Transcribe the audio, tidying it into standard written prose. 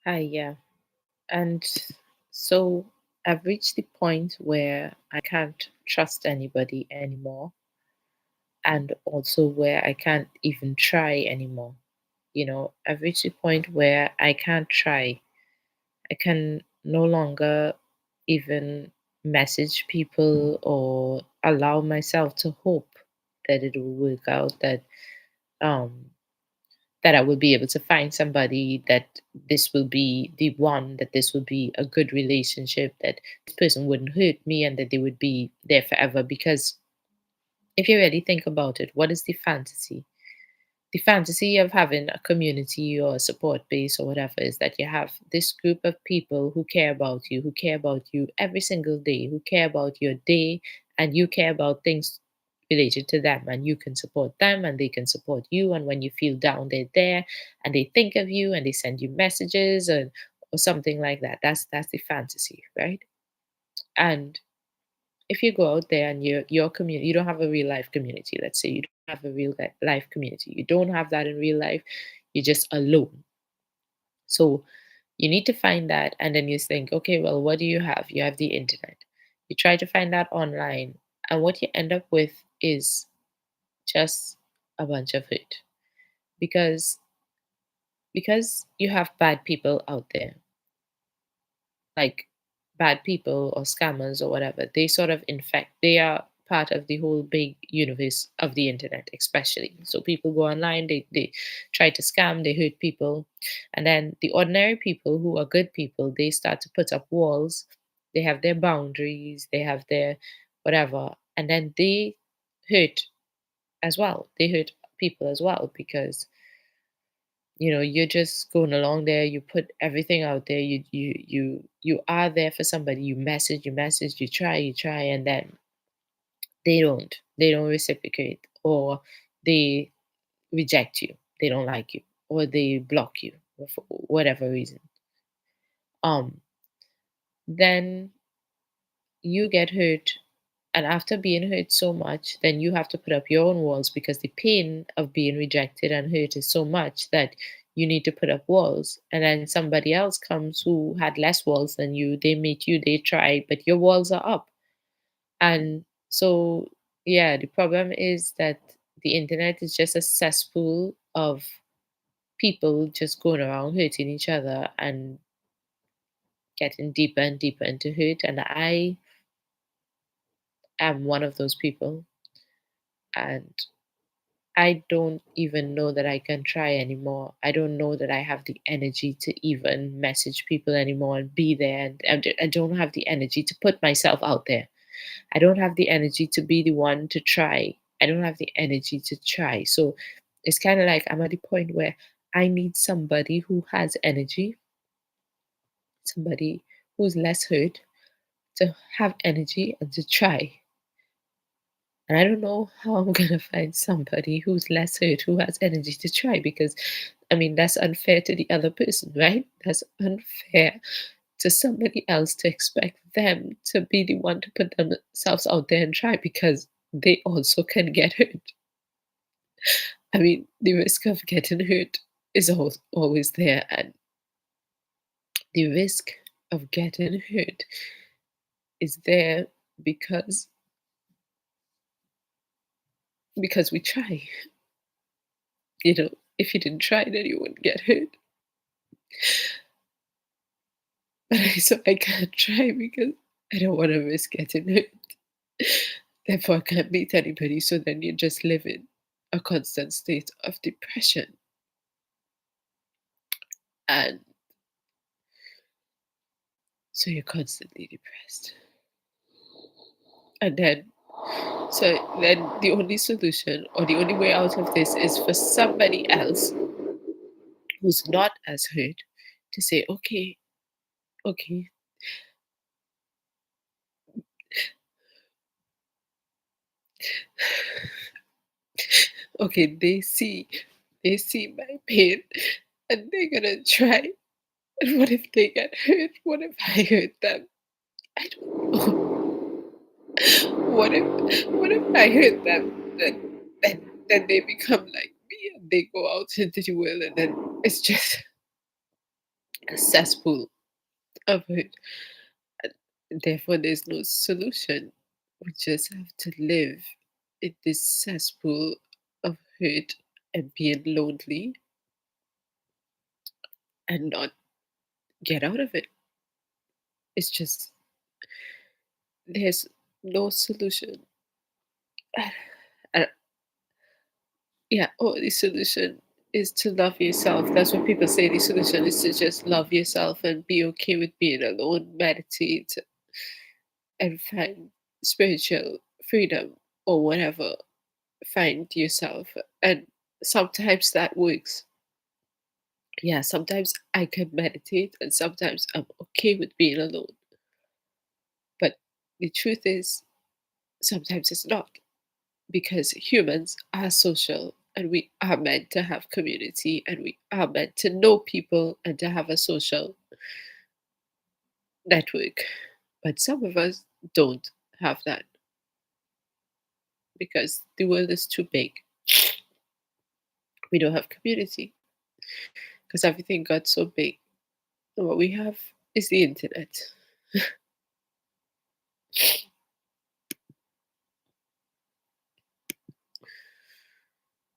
Hi, yeah. And so I've reached the point where I can't trust anybody anymore, and also where I can't even try anymore. I've reached the point where I can't try. I can no longer even message people or allow myself to hope that it will work out, um that I will be able to find somebody, that this will be the one, that this will be a good relationship, that this person wouldn't hurt me and that they would be there forever. Because if you really think about it, what is the fantasy? The fantasy of having a community or a support base or whatever is that you have this group of people who care about you every single day, who care about your day, and you care about things related to them, and you can support them and they can support you. And when you feel down, they're there and they think of you and they send you messages and or something like that. That's the fantasy, right? And if you go out there and your community, you don't have a real life community. Let's say you don't have a life community, you don't have that in real life, you're just alone. So you need to find that, and then you think, okay, well, what do you have? You have the internet. You try to find that online, and what you end up with is just a bunch of hate, because you have bad people out there, like bad people or scammers or whatever. They sort of infect, they are part of the whole big universe of the internet, especially. So people go online, they try to scam, they hurt people. And then the ordinary people who are good people, they start to put up walls. They have their boundaries, they have their whatever. And then they hurt as well. They hurt people as well because you're just going along there, you put everything out there, you are there for somebody, you message, you try, and then they don't reciprocate, or they reject you, they don't like you, or they block you for whatever reason. um then you get hurt, and after being hurt so much, then you have to put up your own walls, because the pain of being rejected and hurt is so much that you need to put up walls. And then somebody else comes who had less walls than you, they meet you, they try, but your walls are up. And so, yeah, the problem is that the internet is just a cesspool of people just going around hurting each other and getting deeper and deeper into hurt. And I am one of those people. And I don't even know that I can try anymore. I don't know that I have the energy to even message people anymore and be there. And I don't have the energy to put myself out there. I don't have the energy to be the one to try. I don't have the energy to try. So it's kind of like I'm at the point where I need somebody who has energy, somebody who's less hurt, to have energy and to try. And I don't know how I'm gonna find somebody who's less hurt, who has energy to try, because I mean, that's unfair to the other person, right? That's unfair to somebody else to expect them to be the one to put themselves out there and try, because they also can get hurt. I mean, the risk of getting hurt is always there, and the risk of getting hurt is there because we try. If you didn't try, then you wouldn't get hurt. But I can't try because I don't want to risk getting hurt. Therefore, I can't meet anybody. So then you just live in a constant state of depression. And so you're constantly depressed. And then the only solution, or the only way out of this, is for somebody else who's not as hurt to say, okay, okay, okay, they see my pain and they're gonna try. And what if they get hurt? What if I hurt them? I don't know. What if I hurt them? Then they become like me and they go out into the world, and then it's just a cesspool of hurt. And therefore, there's no solution. We just have to live in this cesspool of hurt and being lonely and not get out of it. It's just, there's no solution. And yeah, the solution is to love yourself. That's what people say. The solution is to just love yourself and be okay with being alone, meditate, and find spiritual freedom or whatever. Find yourself. And sometimes that works. Yeah, sometimes I can meditate, and sometimes I'm okay with being alone. But the truth is, sometimes it's not, because humans are social and we are meant to have community and we are meant to know people and to have a social network. But some of us don't have that because the world is too big. We don't have community because everything got so big. And what we have is the internet.